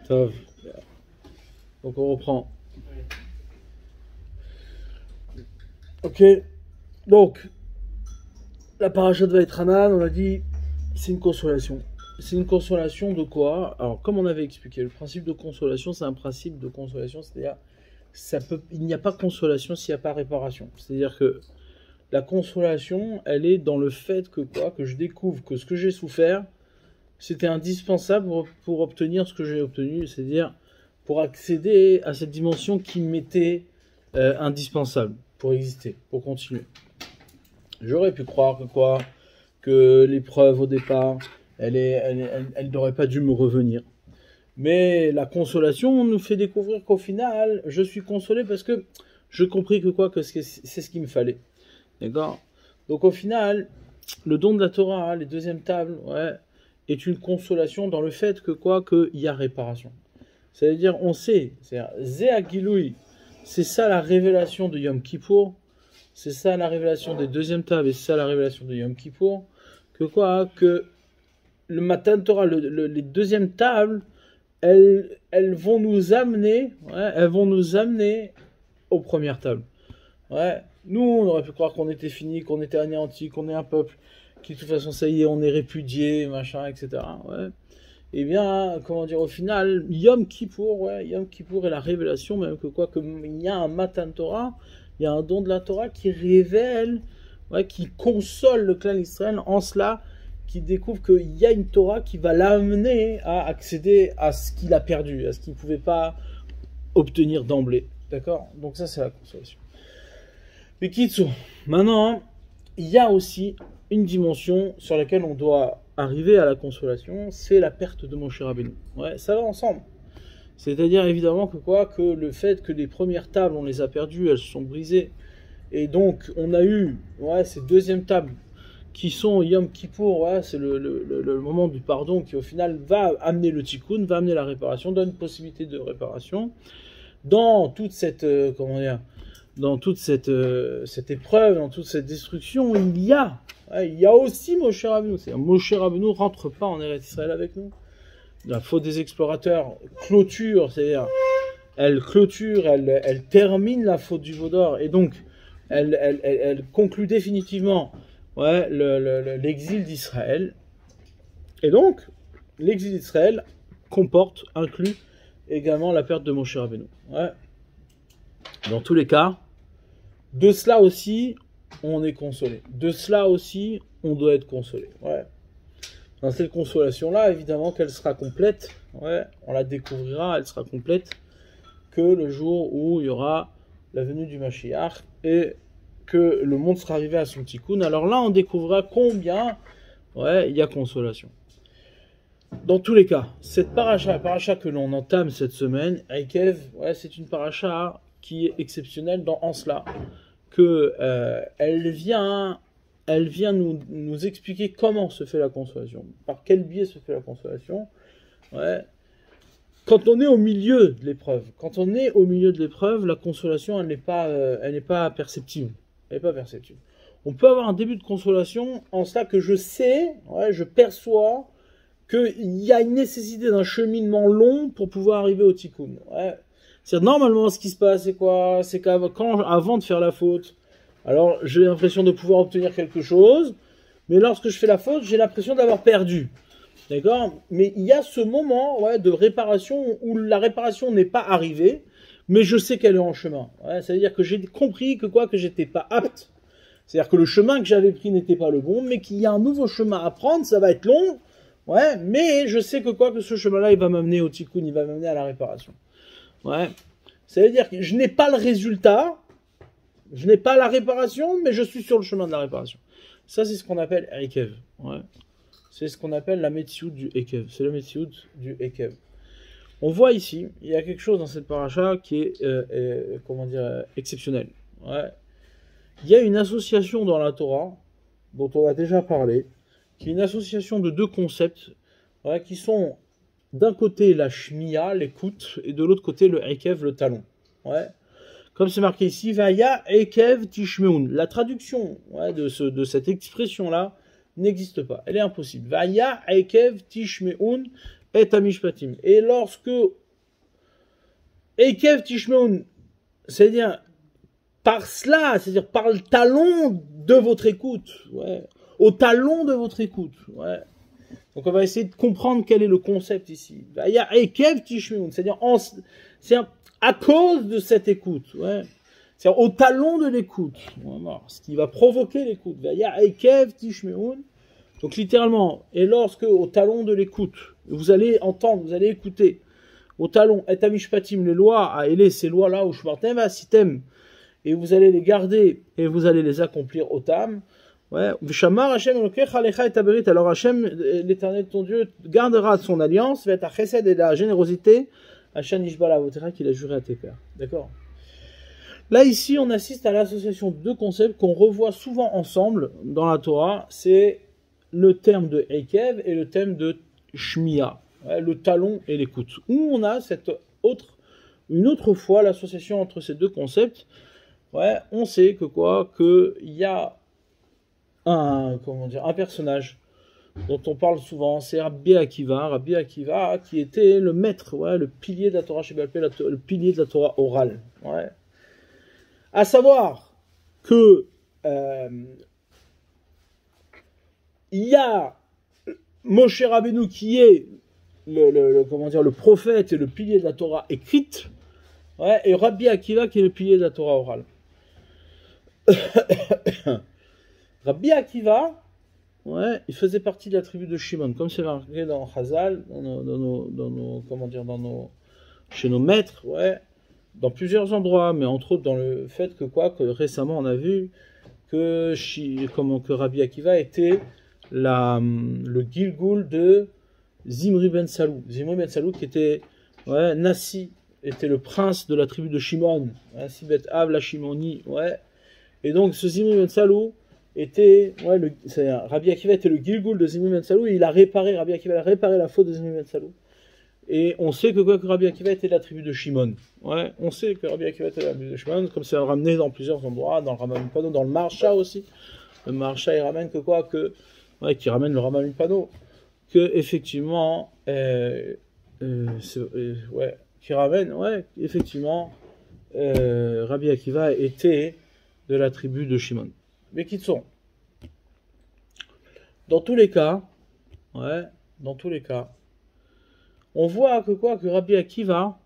Tov. Donc on reprend. Ok. Donc, la parasha de Vaïtranan, on a dit, c'est une consolation. C'est une consolation de quoi? Alors, comme on avait expliqué, le principe de consolation, c'est un principe de consolation, c'est-à-dire, il n'y a pas consolation s'il n'y a pas réparation. C'est-à-dire que la consolation, elle est dans le fait que quoi? Que je découvre que ce que j'ai souffert, c'était indispensable pour obtenir ce que j'ai obtenu, c'est-à-dire pour accéder à cette dimension qui m'était indispensable pour exister, pour continuer. J'aurais pu croire que quoi? Que l'épreuve au départ, elle n'aurait pas dû me revenir. Mais la consolation nous fait découvrir qu'au final, je suis consolé parce que je compris que quoi? Que c'est ce qu'il me fallait. D'accord? Donc au final, le don de la Torah, les deuxièmes tables, ouais, est une consolation dans le fait que quoi? Qu'il y a réparation. C'est-à-dire, on sait, c'est-à-dire, Zéa Giloui, c'est ça la révélation de Yom Kippour, c'est ça la révélation des deuxièmes tables, et c'est ça la révélation de Yom Kippour, que quoi? Que le Matan Torah, les deuxièmes tables, elles vont nous amener, ouais, elles vont nous amener aux premières tables. Ouais. Nous, on aurait pu croire qu'on était fini, qu'on était anéanti, qu'on est un peuple qui, de toute façon, ça y est, on est répudié, machin, etc. Ouais. Eh bien, comment dire, au final, Yom Kippour, ouais, Yom Kippour est la révélation, même que quoi, qu'il y a un Matan Torah, il y a un don de la Torah qui révèle, ouais, qui console le clan Israël en cela, qui découvre qu'il y a une Torah qui va l'amener à accéder à ce qu'il a perdu, à ce qu'il ne pouvait pas obtenir d'emblée. D'accord? Donc ça, c'est la consolation. Mais Kitsu, maintenant, il y a aussi une dimension sur laquelle on doit arriver à la consolation, c'est la perte de Moshe Rabbeinu. Ouais, ça va ensemble. C'est-à-dire évidemment que quoi, que le fait que les premières tables, on les a perdues, elles se sont brisées, et donc on a eu, ouais, ces deuxièmes tables qui sont Yom Kippour, ouais, c'est le moment du pardon qui au final va amener le tikkun, va amener la réparation, donne une possibilité de réparation. Dans toute cette, comment dire, dans toute cette épreuve, dans toute cette destruction, il y a aussi Moshe Rabbeinu. C'est-à-dire, Moshe Rabbeinu ne rentre pas en Eretz Israël avec nous. La faute des explorateurs clôture, c'est-à-dire, elle clôture, elle termine la faute du Vaudor, et donc, elle conclut définitivement, ouais, l'exil d'Israël. Et donc, l'exil d'Israël inclut également la perte de Moshe Rabbeinu. Ouais. Dans tous les cas, de cela aussi, on est consolé. De cela aussi, on doit être consolé. Ouais. Dans cette consolation-là, évidemment qu'elle sera complète. Ouais, on la découvrira, elle sera complète que le jour où il y aura la venue du Mashiach et que le monde sera arrivé à son tikkun. Alors là, on découvrira combien, ouais, il y a consolation. Dans tous les cas, cette paracha, la paracha que l'on entame cette semaine, Eikev, ouais, c'est une paracha qui est exceptionnelle en cela, que elle vient nous expliquer comment se fait la consolation, par quel biais se fait la consolation. Ouais. Quand on est au milieu de l'épreuve, la consolation, elle n'est pas perceptible. Elle n'est pas perceptible. On peut avoir un début de consolation en cela que je sais, ouais, je perçois qu'il y a une nécessité d'un cheminement long pour pouvoir arriver au tikkun. Ouais. C'est-à-dire, normalement, ce qui se passe, c'est quoi? C'est qu'avant de faire la faute, alors j'ai l'impression de pouvoir obtenir quelque chose, mais lorsque je fais la faute, j'ai l'impression d'avoir perdu. D'accord? Mais il y a ce moment, ouais, de réparation où la réparation n'est pas arrivée, mais je sais qu'elle est en chemin. Ouais, c'est-à-dire que j'ai compris que j'étais pas apte. C'est-à-dire que le chemin que j'avais pris n'était pas le bon, mais qu'il y a un nouveau chemin à prendre, ça va être long, ouais, mais je sais que ce chemin-là, il va m'amener au tikkun, il va m'amener à la réparation. Ouais. Ça veut dire que je n'ai pas le résultat, je n'ai pas la réparation, mais je suis sur le chemin de la réparation. Ça, c'est ce qu'on appelle Eikev. Ouais. C'est ce qu'on appelle la Metsiout du Eikev. C'est la Metsiout du Eikev. On voit ici, il y a quelque chose dans cette paracha qui est, exceptionnel. Ouais. Il y a une association dans la Torah, dont on a déjà parlé, qui est une association de deux concepts, ouais, qui sont d'un côté la shmiya, l'écoute, et de l'autre côté le ekev, le talon. Ouais. Comme c'est marqué ici, Vaya ekev tishmeun. La traduction, ouais, de cette expression-là n'existe pas. Elle est impossible. Vaya ekev tishmeun et Amishpatim. Et lorsque Ekev Tishmeun, c'est-à-dire par cela, c'est-à-dire par le talon de votre écoute, ouais, au talon de votre écoute, ouais. Donc on va essayer de comprendre quel est le concept ici. Il y a Ekev Tishmeun, c'est-à-dire à cause de cette écoute, ouais. C'est-à-dire au talon de l'écoute, voilà, ce qui va provoquer l'écoute. Il y a Ekev Tishmeun. Donc littéralement, et lorsque au talon de l'écoute, vous allez entendre, vous allez écouter, au talon, et amishpatim, les lois, ces lois-là, où shmartem asitem, et vous allez les garder, et vous allez les accomplir au tam, ouais, v'shamar Hashem elokecha alecha et aberit, alors Hashem, l'éternel ton Dieu, gardera son alliance, va être à chesed et la générosité, Hashem nishbala votera qu'il a juré à tes pères. D'accord? Là, ici, on assiste à l'association de deux concepts qu'on revoit souvent ensemble dans la Torah, c'est le terme de Ekev et le terme de Shmiya, ouais, le talon et l'écoute. Où on a une autre fois l'association entre ces deux concepts, ouais, on sait qu'il y a un personnage dont on parle souvent, c'est Rabbi Akiva qui était le maître, ouais, le pilier de la Torah Sheba'al Peh, le pilier de la Torah orale. Ouais. À savoir que il y a Moshe Rabbeinu qui est le prophète et le pilier de la Torah écrite, ouais, et Rabbi Akiva qui est le pilier de la Torah orale. Rabbi Akiva, ouais, il faisait partie de la tribu de Shimon, comme c'est marqué dans Chazal, chez nos maîtres, ouais, dans plusieurs endroits, mais entre autres dans le fait que récemment on a vu que Rabbi Akiva était le Gilgul de Zimri ben Salou. Zimri ben Salou qui était, ouais, Nassi, était le prince de la tribu de Shimon, hein, Sibet Av la Shimoni, ouais. Et donc ce Zimri ben Salou était, ouais, Rabbi Akiva était le Gilgul de Zimri ben Salou, et Rabbi Akiva a réparé la faute de Zimri ben Salou. Et on sait que Rabbi Akiva était de la tribu de Shimon. Ouais, on sait que Rabbi Akiva était de la tribu de Shimon, comme c'est ramené dans plusieurs endroits, dans le Rambam Pano, dans le Marsha aussi. Le Marsha, il ramène qui ramène le Rambam Pano, que effectivement, qui ramène, ouais, effectivement, Rabbi Akiva était de la tribu de Shimon. Mais qui sont? Dans tous les cas, on voit que Rabbi Akiva,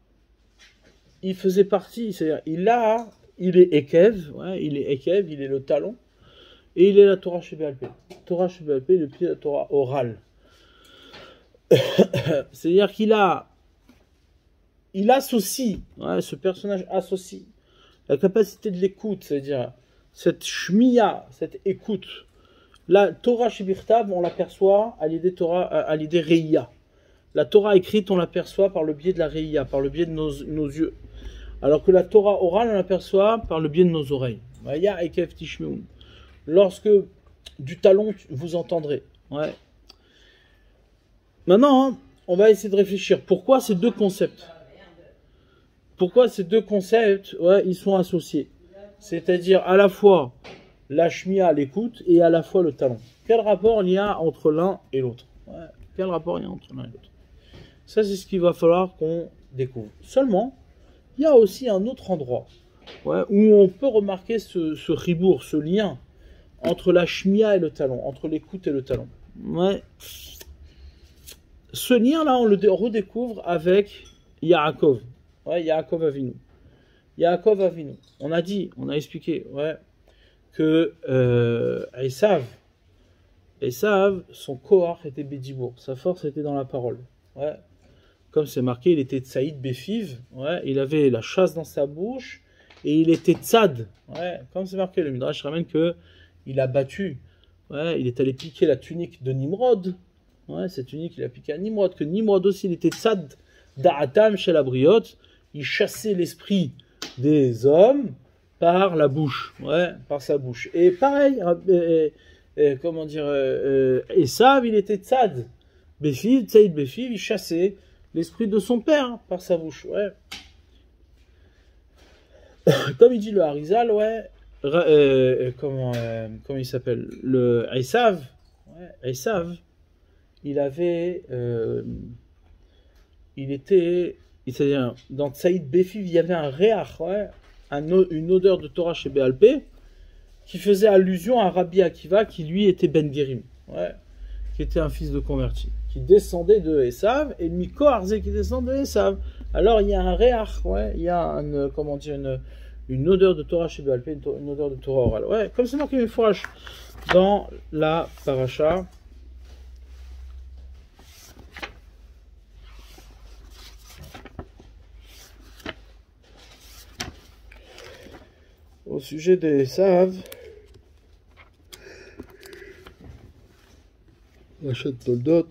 il faisait partie, c'est-à-dire, il est Ekev, ouais, il est le talon, et il est la Torah Sheba'al Peh. Torah Sheba'al Peh, le pied de la Torah orale. C'est-à-dire il associe, ouais, ce personnage associe la capacité de l'écoute, c'est-à-dire cette shmiya, cette écoute. La Torah Shebirtav, on l'aperçoit à l'idée Reïya. La Torah écrite, on l'aperçoit par le biais de la Reïya, par le biais de nos yeux. Alors que la Torah orale, on l'aperçoit par le biais de nos oreilles. Vaya Ekev Tishmeun. Lorsque du talon, vous entendrez. Ouais. Maintenant, on va essayer de réfléchir. Pourquoi ces deux concepts, ouais, ils sont associés? C'est-à-dire à la fois la shmiya, l'écoute, et à la fois le talon. Quel rapport il y a entre l'un et l'autre? Ouais. Quel rapport il y a entre l'un et l'autre? Ça, c'est ce qu'il va falloir qu'on découvre. Seulement, il y a aussi un autre endroit, ouais, où on peut remarquer ce ribour, ce lien entre la shmiya et le talon, entre l'écoute et le talon. Ouais. Ce lien-là, on le redécouvre avec Yaakov. Ouais, Yaakov Avinu. On a expliqué, ouais, que Esav, son kohar était Bédibour, sa force était dans la parole. Ouais. Comme c'est marqué, il était Tsaïd Befiv, ouais, il avait la chasse dans sa bouche, et il était Tzad. Ouais. Comme c'est marqué, le Midrash ramène que il a battu, ouais, il est allé piquer la tunique de Nimrod. Ouais, cette tunique, il a piqué à Nimrod, que Nimrod aussi, il était Tzad Da'atam chez la briotte, il chassait l'esprit des hommes par la bouche, ouais, par sa bouche. Et pareil, Esav, il était Tzad Befiv, il chassait l'esprit de son père par sa bouche, ouais. Comme il dit le Harizal, ouais, comment il s'appelle, le Esav, ouais, il avait il était, c'est-à-dire dans Tsaïd Befiv, il y avait un réach, ouais, une odeur de Torah chez Béalpé, qui faisait allusion à Rabbi Akiva, qui lui était Ben Gerim, ouais, qui était un fils de converti, qui descendait de Esav, et Miko Arzé qui descend de Esav. Alors il y a un réach, ouais, il y a une odeur de Torah chez Béalpé, une odeur de Torah orale, ouais, comme c'est marqué Mefourash dans la paracha. Au sujet des Esav, l'achat de Toldot.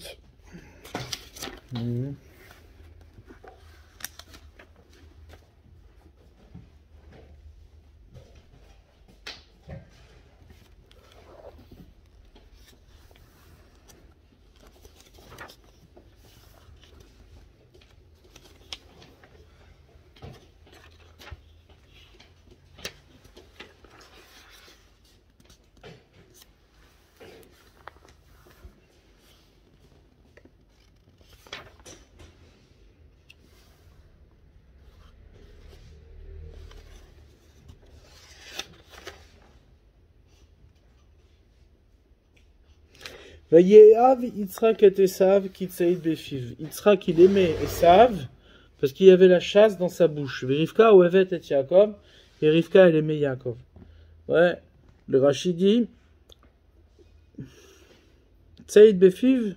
Vayehav Yitzhak et Esav qui tsaïd befiv. Yitzhak il aimait Esav parce qu'il y avait la chasse dans sa bouche. Rivka ou Evet et Yaakov, et Rivka elle aimait Yaakov. Ouais, le Rashi dit tsaïd befiv.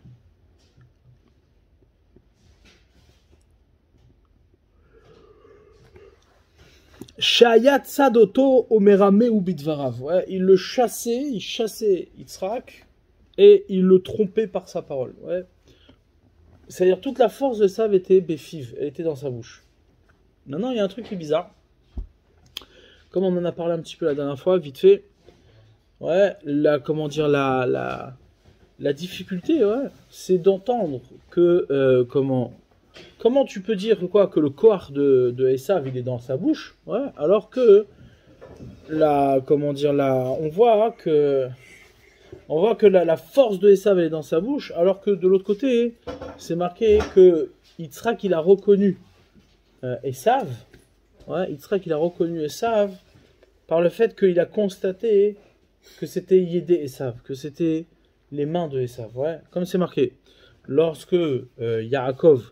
Shayat Sadoto Omerame ou Bidvarav. Ouais, il chassait Yitzhak. Et il le trompait par sa parole. Ouais. C'est-à-dire toute la force de Esav était béfive, elle était dans sa bouche. Maintenant, il y a un truc qui est bizarre. Comme on en a parlé un petit peu la dernière fois, vite fait. Ouais, la difficulté, ouais, c'est d'entendre que comment tu peux dire que le corps de Esav il est dans sa bouche, ouais, alors que on voit que la force de Esav elle est dans sa bouche, alors que de l'autre côté, c'est marqué que Yitzhak il a reconnu Esav. Ouais, Yitzhak il a reconnu Esav par le fait qu'il a constaté que c'était Yédé Esav, que c'était les mains de Esav. Ouais, comme c'est marqué. Lorsque Yaakov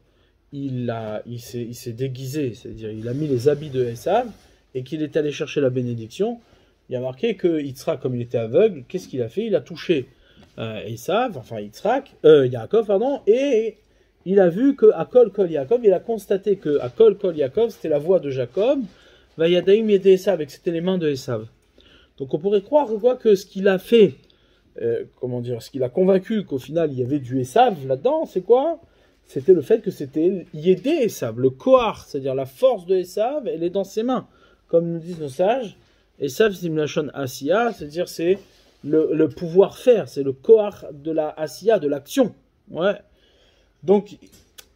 il s'est déguisé, c'est-à-dire il a mis les habits de Esav et qu'il est allé chercher la bénédiction. Il y a marqué que Yitzhak, comme il était aveugle, qu'est-ce qu'il a fait? Il a touché Yaakov, pardon, et il a vu que Akol Kol Yaakov, il a constaté que Akol Kol Yaakov, c'était la voix de Jacob, Vayadaim Yedé Esav, et que c'était les mains de Esav. Donc on pourrait croire que ce qu'il a fait, ce qu'il a convaincu qu'au final il y avait du Esav là-dedans, c'est quoi? C'était le fait que c'était Yedé Esav, le Kohar, c'est-à-dire la force de Esav, elle est dans ses mains, comme nous disent nos sages. Esav, c'est une lachon asiya, c'est-à-dire c'est le pouvoir faire, c'est le kohar de la asiya, de l'action. Ouais. Donc,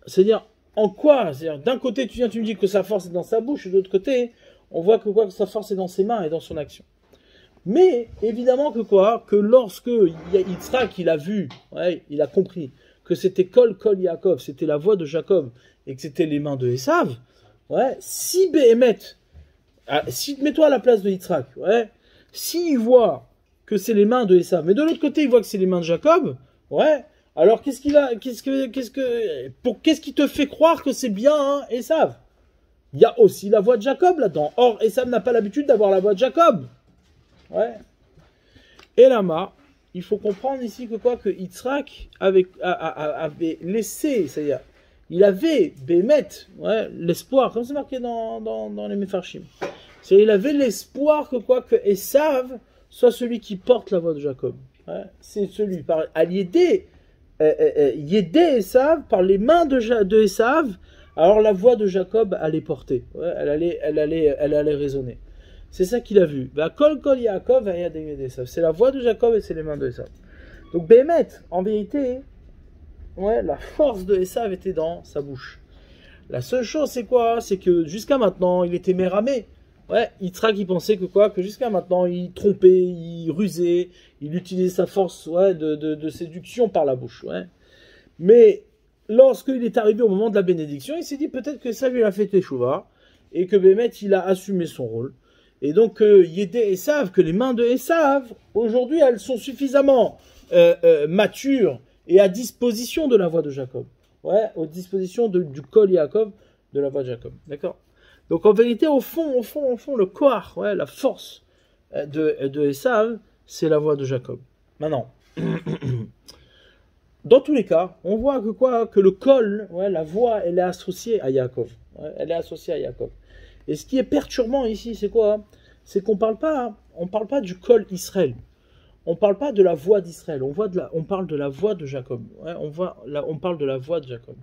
c'est-à-dire, en quoi? C'est-à-dire, d'un côté, tu me dis que sa force est dans sa bouche, et de l'autre côté, on voit que sa force est dans ses mains et dans son action. Mais, évidemment que lorsque Yitzhak, il a vu, ouais, il a compris que c'était Kol Yaakov, c'était la voix de Jacob, et que c'était les mains de Esav, ouais, si Béhémet, mets-toi à la place de Yitzhak, ouais. S'il voit que c'est les mains de Esav, mais de l'autre côté il voit que c'est les mains de Jacob, ouais. Alors qu'est-ce qui te fait croire que c'est bien Esav? Il y a aussi la voix de Jacob là-dedans. Or Esav n'a pas l'habitude d'avoir la voix de Jacob, ouais. Et là-bas, il faut comprendre ici que Yitzhak avait laissé, c'est-à-dire il avait Bémet, ouais, l'espoir, comme c'est marqué dans les Mefarshim. C'est-à-dire il avait l'espoir que Esav soit celui qui porte la voix de Jacob. Ouais. C'est celui à Yédé Esav, par les mains de Esav, alors la voix de Jacob allait porter. Ouais, elle allait résonner. C'est ça qu'il a vu. Kol Yaakov, c'est la voix de Jacob et c'est les mains de Esav. Donc Bémet, en vérité, ouais, la force de Esav était dans sa bouche. La seule chose, c'est quoi? C'est que jusqu'à maintenant, il était méramé. Ouais, Yitzhak, il pensait que jusqu'à maintenant, il trompait, il rusait, il utilisait sa force, ouais, de séduction par la bouche. Ouais. Mais lorsqu'il est arrivé au moment de la bénédiction, il s'est dit peut-être que ça lui a fait Teshuvah, et que Bémet, il a assumé son rôle. Et donc, Yédé Esav, que les mains de Esav, aujourd'hui, elles sont suffisamment matures et à disposition de la voix de Jacob. Ouais, aux dispositions du Kol Yaakov, de la voix de Jacob. D'accord? Donc, en vérité, au fond, le koar, ouais, la force de Esav, c'est la voix de Jacob. Maintenant, dans tous les cas, on voit que le Kol, ouais, la voix, elle est associée à Yaakov. Ouais, elle est associée à Yaakov. Et ce qui est perturbant ici, c'est quoi? C'est qu'on parle pas du Kol Israël. On parle pas de la voix d'Israël. On parle de la voix de Jacob. Ouais, on parle de la voix de Jacob.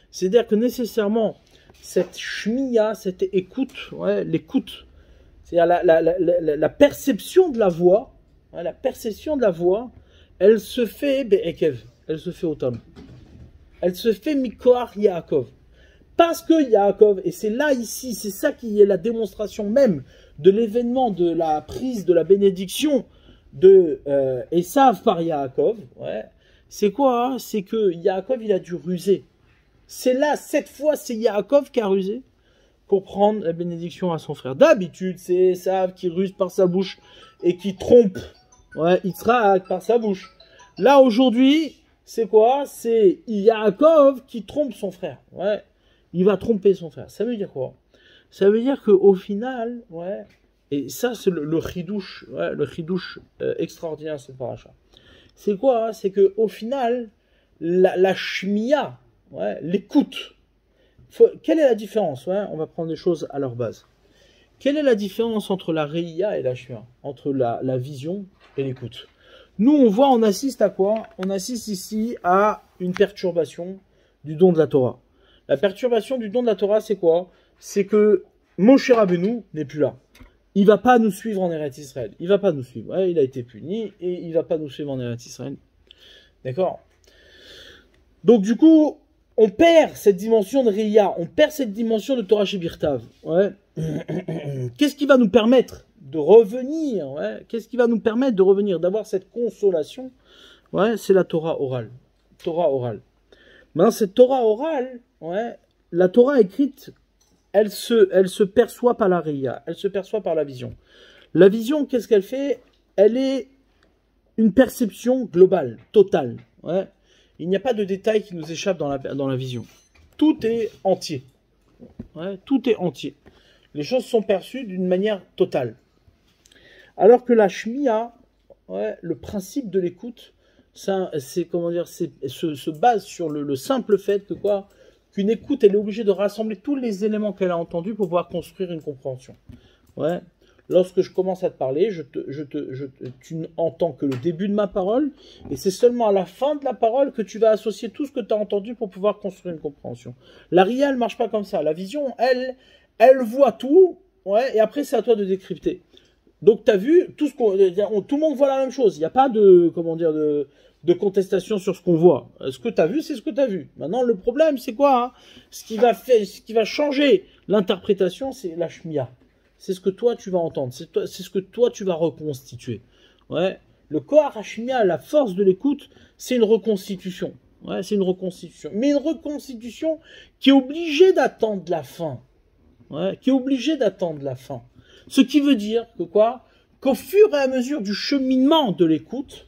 C'est-à-dire que nécessairement, cette shmiya, cette écoute, ouais, l'écoute, c'est-à-dire la perception de la voix, ouais, elle se fait be'ekev, elle se fait autom. Elle se fait mikoar Yaakov. Parce que Yaakov, et c'est là ici, c'est ça qui est la démonstration même de l'événement de la prise de la bénédiction de Esav par Yaakov, ouais, c'est quoi? Hein? C'est que Yaakov, il a dû ruser. C'est là, cette fois, c'est Yaakov qui a rusé pour prendre la bénédiction à son frère. D'habitude, c'est Esav qui ruse par sa bouche et qui trompe, ouais, Yitzhak par sa bouche. Là, aujourd'hui, c'est quoi? C'est Yaakov qui trompe son frère, ouais. Il va tromper son frère. Ça veut dire quoi? Ça veut dire qu'au final, ouais, et ça c'est le chidouche, ouais, le chidouche extraordinaire de cette paracha. C'est quoi? Hein? C'est qu'au final, la shmiya, ouais, l'écoute. Quelle est la différence? Ouais, on va prendre les choses à leur base. Quelle est la différence entre la réia et la shmiya? Entre la vision et l'écoute? Nous, on assiste à quoi? On assiste ici à une perturbation du don de la Torah. La perturbation du don de la Torah, c'est quoi? C'est que Moshe Rabbeinu n'est plus là. Il va pas nous suivre en Eretz Israël. Il va pas nous suivre. Ouais, il a été puni et il va pas nous suivre en Eretz Israël. D'accord? Donc du coup, on perd cette dimension de Riyah, on perd cette dimension de Torah Shebirtav. Ouais. Qu'est-ce qui va nous permettre de revenir? Ouais. Qu'est-ce qui va nous permettre de revenir, d'avoir cette consolation? Ouais, c'est la Torah orale. Torah orale. Maintenant, cette Torah orale, ouais, la Torah écrite, elle se perçoit par la Riyah, elle se perçoit par la vision. La vision, qu'est-ce qu'elle fait? Elle est une perception globale, totale. Ouais. Il n'y a pas de détails qui nous échappent dans la vision. Tout est entier. Ouais, tout est entier. Les choses sont perçues d'une manière totale. Alors que la shmiya, ouais, le principe de l'écoute, c'est comment dire, se base sur le simple fait que quoi, qu'une écoute, elle est obligée de rassembler tous les éléments qu'elle a entendus pour pouvoir construire une compréhension. Ouais. Lorsque je commence à te parler, tu n'entends que le début de ma parole, et c'est seulement à la fin de la parole que tu vas associer tout ce que tu as entendu pour pouvoir construire une compréhension. La RIA, elle marche pas comme ça. La vision, elle voit tout, ouais, et après c'est à toi de décrypter. Donc tu as vu, tout le monde voit la même chose. Il n'y a pas de, comment dire, de contestation sur ce qu'on voit. Ce que tu as vu, c'est ce que tu as vu. Maintenant, le problème, c'est quoi, hein? Ce qui va changer l'interprétation, c'est la shmiya. C'est ce que toi, tu vas entendre. C'est ce que toi, tu vas reconstituer. Ouais. Le Kohar HaShmiya, la force de l'écoute, c'est une reconstitution. Ouais, c'est une reconstitution. Mais une reconstitution qui est obligée d'attendre la fin. Ouais, qui est obligée d'attendre la fin. Ce qui veut dire que quoi? Qu'au fur et à mesure du cheminement de l'écoute,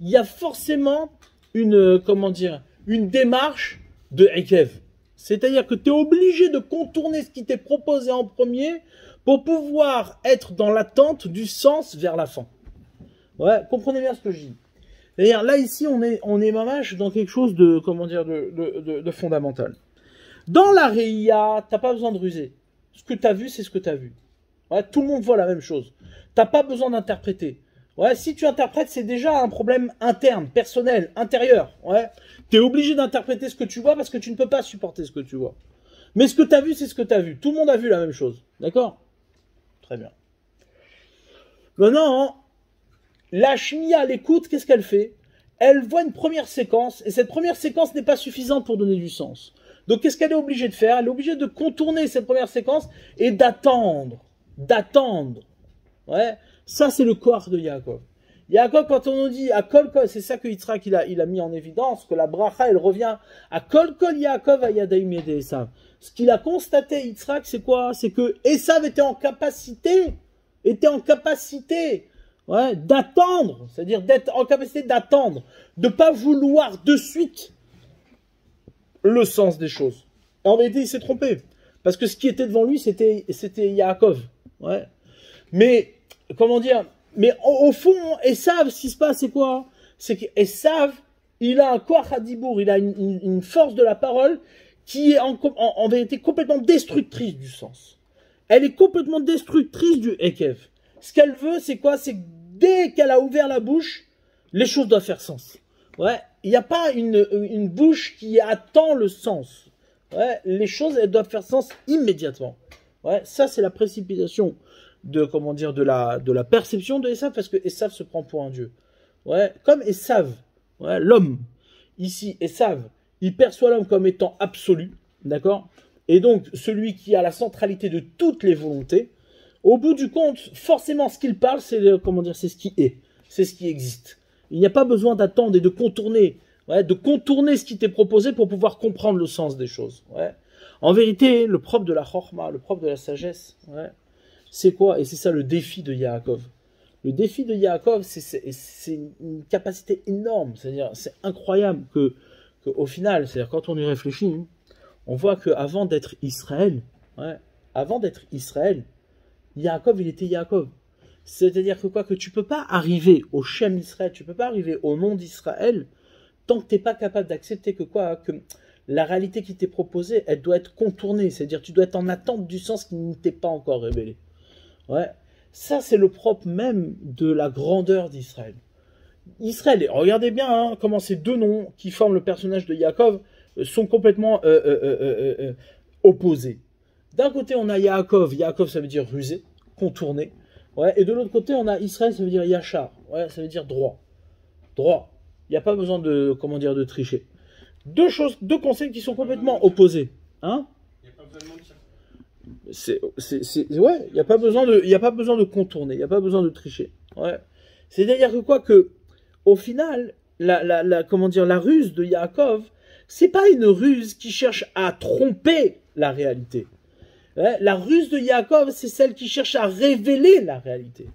il y a forcément une, comment dire, une démarche de Ekev. C'est-à-dire que tu es obligé de contourner ce qui t'est proposé en premier pour pouvoir être dans l'attente du sens vers la fin. Ouais, comprenez bien ce que je dis. C'est-à-dire, là, ici, on est mamache dans quelque chose de, comment dire, de fondamental. Dans la Réia, t'as pas besoin de ruser. Ce que tu as vu, c'est ce que tu as vu. Ouais, tout le monde voit la même chose. T'as pas besoin d'interpréter. Ouais, si tu interprètes, c'est déjà un problème interne, personnel, intérieur. Ouais, tu es obligé d'interpréter ce que tu vois parce que tu ne peux pas supporter ce que tu vois. Mais ce que tu as vu, c'est ce que tu as vu. Tout le monde a vu la même chose. D'accord? Très bien. Maintenant, la shmiya, l'écoute, qu'est-ce qu'elle fait? Elle voit une première séquence, et cette première séquence n'est pas suffisante pour donner du sens. Donc, qu'est-ce qu'elle est obligée de faire? Elle est obligée de contourner cette première séquence et d'attendre. D'attendre. Ouais. Ça, c'est le Kohar de Yaakov. Yaakov, quand on nous dit à Kol Kol, c'est ça que Yitzhak il a mis en évidence, que la bracha, elle revient à Kol Kol Yaakov à Yadaim Yede Esav. Ce qu'il a constaté, Yitzhak, c'est quoi? C'est que Esav était en capacité, ouais, d'attendre, c'est-à-dire d'être en capacité d'attendre, de pas vouloir de suite le sens des choses. Et en vérité, il s'est trompé. Parce que ce qui était devant lui, c'était Yaakov. Ouais. Mais, comment dire, mais au fond, Esav, ce qui se passe, c'est quoi? C'est qu'Esav, il a un koach hadibour, il a une force de la parole qui est en vérité complètement destructrice du sens. Elle est complètement destructrice du Ekev. Ce qu'elle veut, c'est quoi? C'est que dès qu'elle a ouvert la bouche, les choses doivent faire sens. Ouais. Il n'y a pas une bouche qui attend le sens. Ouais. Les choses, elles doivent faire sens immédiatement. Ouais. Ça, c'est la précipitation de, comment dire, de la perception de Esav, parce que Esav se prend pour un dieu. Ouais. Comme Esav, ouais, l'homme. Ici, Esav, il perçoit l'homme comme étant absolu. D'accord? Et donc, celui qui a la centralité de toutes les volontés. Au bout du compte, forcément, ce qu'il parle, c'est c'est ce qui est, c'est ce qui existe. Il n'y a pas besoin d'attendre et de contourner, ouais, ce qui t'est proposé pour pouvoir comprendre le sens des choses. Ouais. En vérité, le propre de la chorma, le propre de la sagesse, ouais, c'est quoi? Et c'est ça le défi de Yaakov. Le défi de Yaakov, c'est une capacité énorme. C'est-à-dire, c'est incroyable que au final, c'est-à-dire quand on y réfléchit, on voit qu'avant d'être Israël, ouais, Yaakov, il était Yaakov. C'est-à-dire que quoi, que tu peux pas arriver au Shem Israël, tu peux pas arriver au nom d'Israël, tant que tu n'es pas capable d'accepter que la réalité qui t'est proposée, elle doit être contournée. C'est-à-dire tu dois être en attente du sens qui ne t'est pas encore révélé. Ouais. Ça, c'est le propre même de la grandeur d'Israël. Israël, regardez bien hein, comment ces deux noms qui forment le personnage de Yaakov sont complètement opposés. D'un côté, on a Yaakov. Yaakov, ça veut dire rusé, contourné. Ouais, et de l'autre côté, on a Israël, ça veut dire Yachar. Ouais, ça veut dire droit. Droit. Il n'y a pas besoin de, de tricher. Deux concepts qui sont complètement opposés. Hein? Il n'y a pas besoin de ouais, il n'y a pas besoin de contourner, il n'y a pas besoin de tricher. Ouais. C'est-à-dire que au final, la ruse de Yaakov, c'est pas une ruse qui cherche à tromper la réalité. Ouais, la ruse de Yaakov, c'est celle qui cherche à révéler la réalité.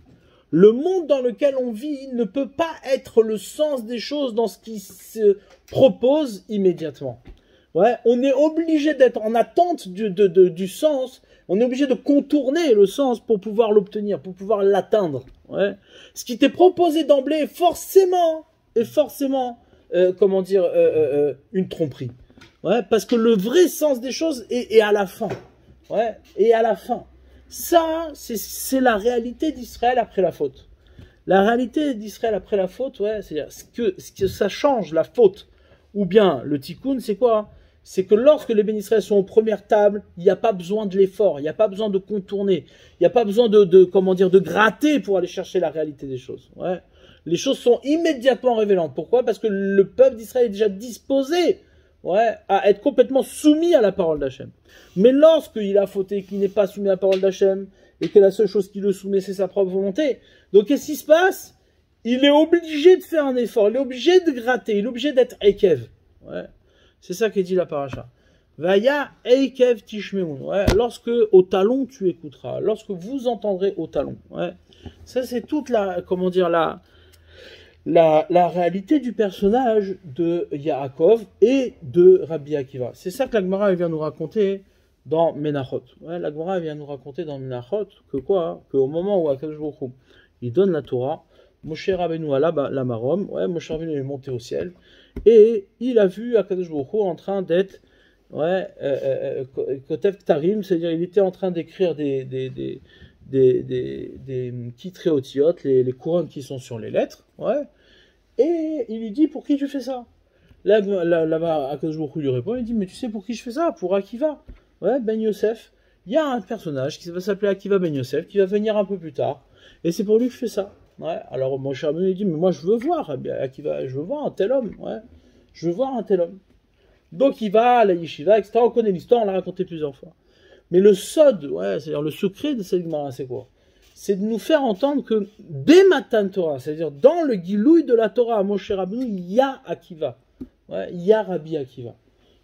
Le monde dans lequel on vit ne peut pas être le sens des choses dans ce qui se propose immédiatement. Ouais, on est obligé d'être en attente du sens, on est obligé de contourner le sens pour pouvoir l'obtenir, pour pouvoir l'atteindre. Ouais. Ce qui t'est proposé d'emblée est forcément une tromperie. Ouais, parce que le vrai sens des choses est à la fin. Ouais, et à la fin. Ça, c'est la réalité d'Israël après la faute. La réalité d'Israël après la faute, ouais, c'est-à-dire ce que ça change, la faute, ou bien le tikkun, c'est quoi? C'est que lorsque les bénis Israël sont aux premières tables, il n'y a pas besoin de l'effort, il n'y a pas besoin de contourner, il n'y a pas besoin de gratter pour aller chercher la réalité des choses. Ouais. Les choses sont immédiatement révélantes. Pourquoi? Parce que le peuple d'Israël est déjà disposé, ouais, à être complètement soumis à la parole d'Hachem. Mais lorsqu'il a fauté, qu'il n'est pas soumis à la parole d'Hachem, et que la seule chose qui le soumet, c'est sa propre volonté, donc qu'est-ce qui se passe? Il est obligé de faire un effort, il est obligé de gratter, il est obligé d'être Ekev. Ouais. C'est ça qu'est dit la paracha. Vaya Ekev Tishmeun. Ouais. Lorsque au talon tu écouteras, lorsque vous entendrez au talon. Ouais. Ça c'est toute la réalité du personnage de Yaakov et de Rabbi Akiva. C'est ça que la Gemara vient nous raconter dans Menachot. Ouais, la Gemara vient nous raconter dans Menachot qu'au moment où Akadosh Baruch Hu, il donne la Torah, Moshe Rabbeinu ala la marom, ouais, Moshe Rabbeinu est monté au ciel et il a vu Akadosh Baruch Hu en train d'être Kotev Ktarim, c'est-à-dire il était en train d'écrire des kitréotiotes, les couronnes qui sont sur les lettres, ouais. Et il lui dit, pour qui tu fais ça? Là-bas, Akadosh Baruch Hu lui répond, il dit, mais tu sais pour qui je fais ça? Pour Akiva. Ouais, Ben Yosef. Il y a un personnage qui va s'appeler Akiva Ben Yosef, qui va venir un peu plus tard. Et c'est pour lui que je fais ça. Ouais. Alors, mon cher ami, il dit, mais moi, je veux voir Akiva, je veux voir un tel homme. Ouais. Je veux voir un tel homme. Donc, il va à la yeshiva, etc. On connaît l'histoire, on l'a raconté plusieurs fois. Mais le sod, ouais, c'est-à-dire le secret de cette Gemara, c'est quoi? c'est de nous faire entendre que Bematan Torah, c'est-à-dire dans le Gilouï de la Torah à Moshe Rabbeinu, il y a Akiva. Ouais, il y a Rabbi Akiva.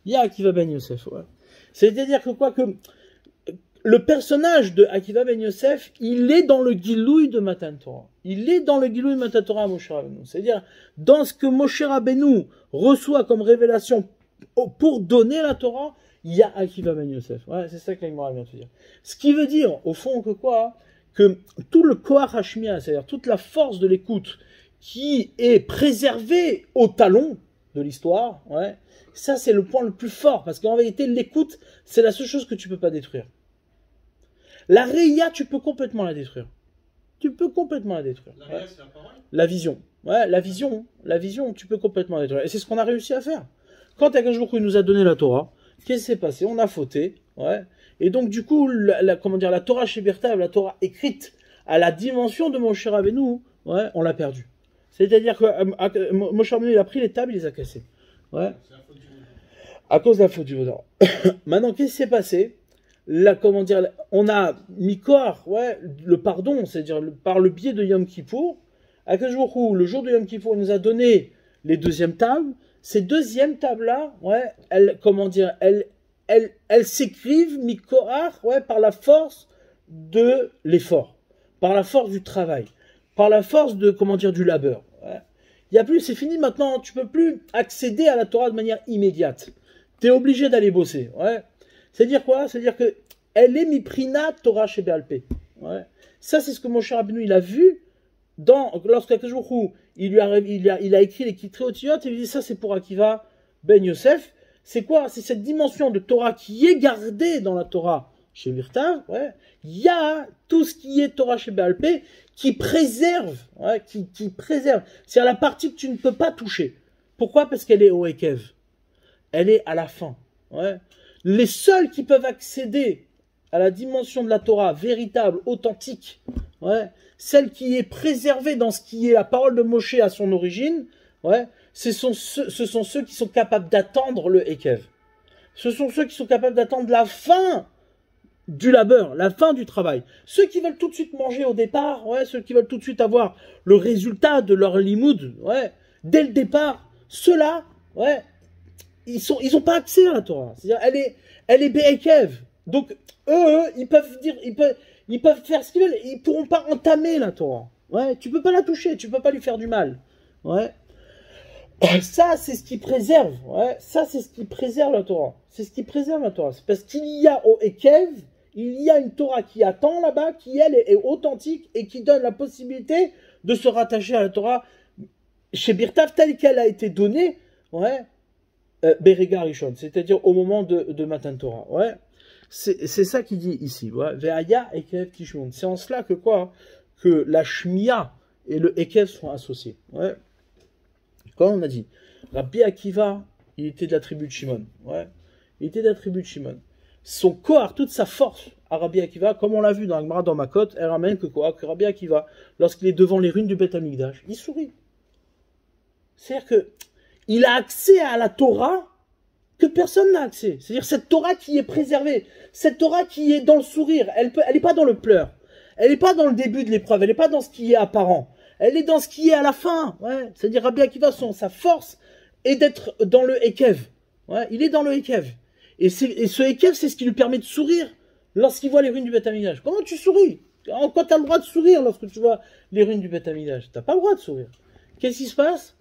Il y a Akiva ben Yosef. Ouais. C'est-à-dire que quoi que le personnage de Akiva ben Yosef, il est dans le Gilouï de Matan Torah. Il est dans le Gilouï de Matan Torah à Moshe Rabbeinu. C'est-à-dire dans ce que Moshe Rabbeinu reçoit comme révélation pour donner la Torah, il y a Akiva ben Yosef. Ouais, c'est ça que l'Agmara vient de te dire. Ce qui veut dire, au fond, que quoi? Que tout le Koach Hashmiya, c'est-à-dire toute la force de l'écoute qui est préservée au talon de l'histoire, ouais, ça c'est le point le plus fort, parce qu'en vérité, l'écoute, c'est la seule chose que tu peux pas détruire. La Reya, tu peux complètement la détruire. Tu peux complètement la détruire. La Reya, c'est la parole ? La vision. Ouais, la vision, tu peux complètement la détruire. Et c'est ce qu'on a réussi à faire. Quand Akadosh Baruch Hu nous a donné la Torah, qu'est-ce qui s'est passé? On a fauté, ouais. Et donc, du coup, la Torah chez Birtav, la Torah écrite à la dimension de Moshe Rabbeinu, ouais, on l'a perdue. C'est-à-dire que Moshe Rabbeinu, il a pris les tables, il les a cassées. Ouais. À cause de la faute du vaudor. Maintenant, qu'est-ce qui s'est passé? On a mis corps, ouais, le pardon, c'est-à-dire par le biais de Yom Kippour. À quel jour où le jour de Yom Kippour, il nous a donné les deuxièmes tables. Ces deuxièmes tables-là, ouais, elles s'écrivent, Mikoar, ouais, par la force de l'effort, par la force du travail, par la force de, du labeur. Ouais. Il y a plus, c'est fini maintenant, tu peux plus accéder à la Torah de manière immédiate. Tu es obligé d'aller bosser. Ouais. C'est-à-dire quoi? C'est-à-dire que elle est miprina Torah chez Béalpé. Ouais. Ça, c'est ce que Moshe Rabbeinu, il a vu lorsqu'à quelques jours où il a écrit les Kitréotiyot, et il dit ça, c'est pour Akiva ben Yosef. C'est quoi? C'est cette dimension de Torah qui est gardée dans la Torah chez Virtav. Ouais. Il y a tout ce qui est Torah chez Béalpé qui préserve, ouais, qui préserve. C'est la partie que tu ne peux pas toucher. Pourquoi? Parce qu'elle est au Ekev. Elle est à la fin. Ouais. Les seuls qui peuvent accéder à la dimension de la Torah véritable, authentique, ouais, celle qui est préservée dans ce qui est la parole de Moshe à son origine, ouais, ce sont ceux qui sont capables d'attendre le Ekev. Ce sont ceux qui sont capables d'attendre la fin du labeur, la fin du travail. Ceux qui veulent tout de suite manger au départ, ouais, ceux qui veulent tout de suite avoir le résultat de leur limoud, ouais, dès le départ, ceux-là, ouais, ils ont pas accès à la Torah. C'est-à-dire, elle est Be'ekev. Donc, eux, ils peuvent faire ce qu'ils veulent, ils pourront pas entamer la Torah. Ouais, tu peux pas la toucher, tu peux pas lui faire du mal. Ouais. Ça, c'est ce qui préserve. Ouais, ça, c'est ce qui préserve la Torah. C'est ce qui préserve la Torah. C'est parce qu'il y a au Ekev, il y a une Torah qui attend là-bas, qui elle est authentique et qui donne la possibilité de se rattacher à la Torah chez Birtav telle qu'elle a été donnée, ouais, Berega Rishon, c'est-à-dire au moment de Matan Torah. Ouais. C'est ça qu'il dit ici. Ouais. Ve'aya Ekev Kishmon. C'est en cela que quoi? Que la Shmiya et le Ekev sont associés. Ouais. Comme on a dit, Rabbi Akiva, il était de la tribu de Shimon. Ouais. Il était de la tribu de Shimon. Son corps, toute sa force à Rabbi Akiva, comme on l'a vu dans la Gemara dans Makot, elle ramène que quoi? Que Rabbi Akiva, lorsqu'il est devant les ruines du Beth Amikdash, il sourit. C'est-à-dire que il a accès à la Torah que personne n'a accès. C'est-à-dire cette Torah qui est préservée, cette Torah qui est dans le sourire, elle n'est pas dans le pleur, elle n'est pas dans le début de l'épreuve, elle n'est pas dans ce qui est apparent, elle est dans ce qui est à la fin. Ouais. C'est-à-dire Rabbi Akiva, sa force est d'être dans le Ekev. Ouais. Il est dans le Ekev. Et ce Ekev, c'est ce qui lui permet de sourire lorsqu'il voit les ruines du Beth Amikdash. Comment tu souris? Quand tu as le droit de sourire lorsque tu vois les ruines du Beth Amikdash, tu n'as pas le droit de sourire. Qu'est-ce qui se passe?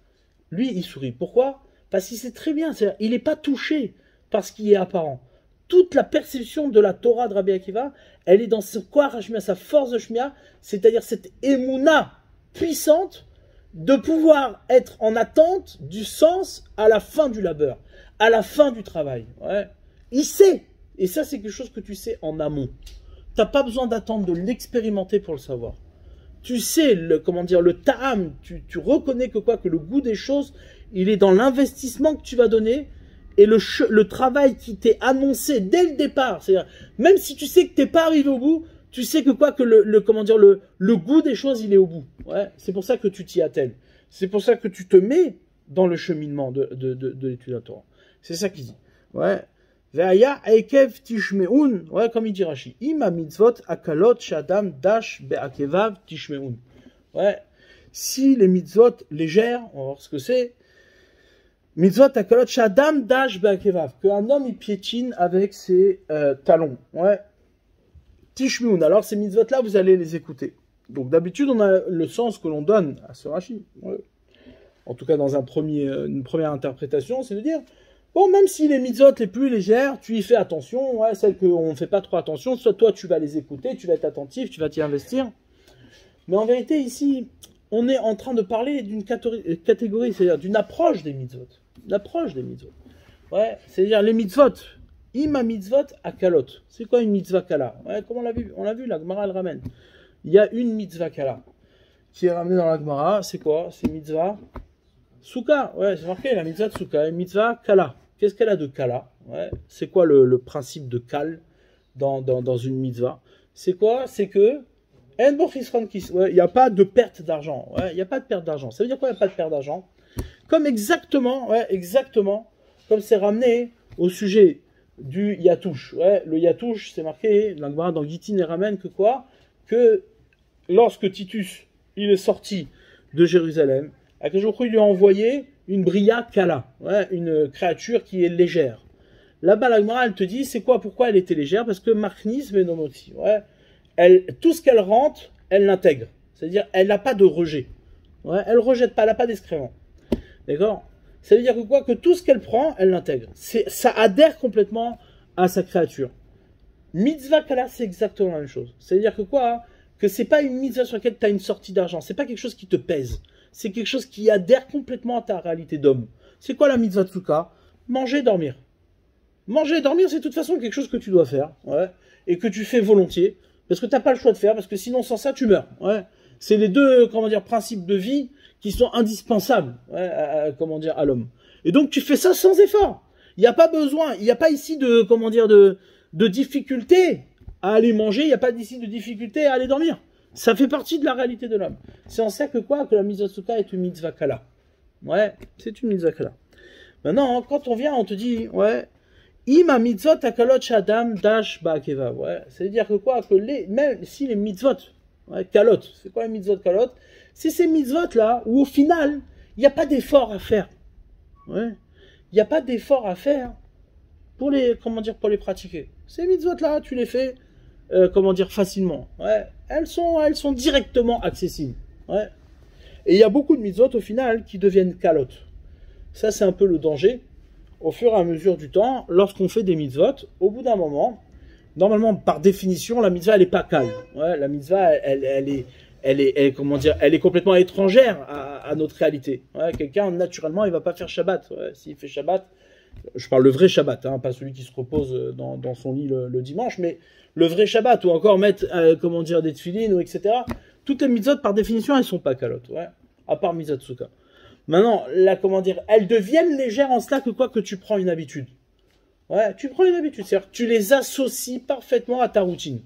Lui, il sourit. Pourquoi? Parce qu'il sait très bien, il n'est pas touché par ce qui est apparent. Toute la perception de la Torah de Rabbi Akiva, elle est dans ce Koach Hashmiya, sa force de Shmiya, c'est-à-dire cette émouna puissante de pouvoir être en attente du sens à la fin du labeur, à la fin du travail. Ouais. Il sait. Et ça, c'est quelque chose que tu sais en amont. Tu n'as pas besoin d'attendre de l'expérimenter pour le savoir. Tu sais, le ta'am, tu reconnais que le goût des choses, il est dans l'investissement que tu vas donner et le travail qui t'est annoncé dès le départ. C'est-à-dire, même si tu sais que tu n'es pas arrivé au bout, tu sais que le goût des choses, il est au bout. Ouais, c'est pour ça que tu t'y attelles. C'est pour ça que tu te mets dans le cheminement de l'étude de la Torah. C'est ça qu'il dit. Ouais. Ve'aya ekev tishmeun. Ouais, comme il dit Rashi. Ima mitzvot akalot shadam dash be'akevav tishmeun. Ouais. Si les mitzvot légères, on va voir ce que c'est. Mitzvot akalot shadam dash be'akevav. Qu'un homme il piétine avec ses talons. Ouais. Tishmeun. Alors ces mitzvot là, vous allez les écouter. Donc d'habitude, on a le sens que l'on donne à ce Rashi. Ouais. En tout cas, dans une première interprétation, c'est de dire, bon, même si les mitzvot les plus légères, tu y fais attention, ouais, celles qu'on ne fait pas trop attention, soit toi tu vas les écouter, tu vas être attentif, tu vas t'y investir. Mais en vérité, ici, on est en train de parler d'une catégorie, c'est-à-dire d'une approche des mitzvot. L'approche des mitzvot. Ouais, c'est-à-dire les mitzvot. Ima mitzvot akalot. C'est quoi une mitzvah kala? Ouais, comme on l'a vu, la Gemara elle ramène. Il y a une mitzvah kala qui est ramenée dans la Gemara. C'est quoi? C'est mitzvah Souka. Ouais, c'est marqué la mitzvah de Souka. Une mitzvah kala. Qu'est-ce qu'elle a de kala? Ouais, c'est quoi le principe de kal dans une mitzvah? C'est quoi? C'est que il n'y a pas de perte d'argent. Ouais, il n'y a pas de perte d'argent. Ça veut dire quoi, il n'y a pas de perte d'argent? Comme exactement, comme c'est ramené au sujet du yatouche. Ouais, le yatouche, c'est marqué dans Gittin et ramène que quoi? Que lorsque Titus il est sorti de Jérusalem, Akadosh Baruch Hu lui a envoyé une bria kala, ouais, une créature qui est légère. Là-bas, la Gemara, elle te dit, c'est quoi, pourquoi elle était légère? Parce que Machnis Venomoti, ouais, tout ce qu'elle rentre, elle l'intègre. C'est-à-dire, elle n'a pas de rejet. Ouais, elle ne rejette pas, elle n'a pas d'excrément. D'accord? Ça veut dire que quoi? Que tout ce qu'elle prend, elle l'intègre. Ça adhère complètement à sa créature. Mitzvah kala, c'est exactement la même chose. C'est-à-dire que quoi? Que c'est pas une mitzvah sur laquelle tu as une sortie d'argent. C'est pas quelque chose qui te pèse. C'est quelque chose qui adhère complètement à ta réalité d'homme. C'est quoi la mitzvah tzuka? Manger et dormir. Manger et dormir, c'est de toute façon quelque chose que tu dois faire. Ouais, et que tu fais volontiers. Parce que tu n'as pas le choix de faire. Parce que sinon, sans ça, tu meurs. Ouais. C'est les deux, principes de vie qui sont indispensables, ouais, à l'homme. Et donc, tu fais ça sans effort. Il n'y a pas besoin, il n'y a pas ici de difficulté à aller manger, il n'y a pas ici de difficulté à aller dormir. Ça fait partie de la réalité de l'homme. C'est en ça que quoi? Que la mitzvah souka est une mitzvah kala. Ouais, c'est une mitzvah kala. Maintenant, quand on vient, on te dit, ouais, ima mitzvot akalot shadam dash ba'akeva. Ouais, c'est-à-dire que quoi? Que même si les mitzvot, ouais, kalot, c'est quoi les mitzvot kalot? C'est ces mitzvot-là où au final, il n'y a pas d'effort à faire. Ouais. Il n'y a pas d'effort à faire pour les pratiquer. Ces mitzvot-là, tu les fais, facilement. Ouais. Elles sont directement accessibles. Ouais. Et il y a beaucoup de mitzvot au final qui deviennent kalot. Ça, c'est un peu le danger. Au fur et à mesure du temps, lorsqu'on fait des mitzvot, au bout d'un moment, normalement, par définition, la mitzvah, elle n'est pas calme. Ouais, la mitzvah, elle est complètement étrangère à notre réalité. Ouais, quelqu'un, naturellement, il va pas faire Shabbat. Ouais, s'il fait Shabbat, je parle le vrai Shabbat, hein, pas celui qui se repose dans son lit le dimanche, mais le vrai Shabbat, ou encore mettre, des tefilines, ou etc. Toutes les mitzvot, par définition, elles sont pas calottes, ouais, à part mitzvot souka. Maintenant, là, elles deviennent légères en cela que tu prends une habitude. Ouais, tu prends une habitude, c'est-à-dire tu les associes parfaitement à ta routine.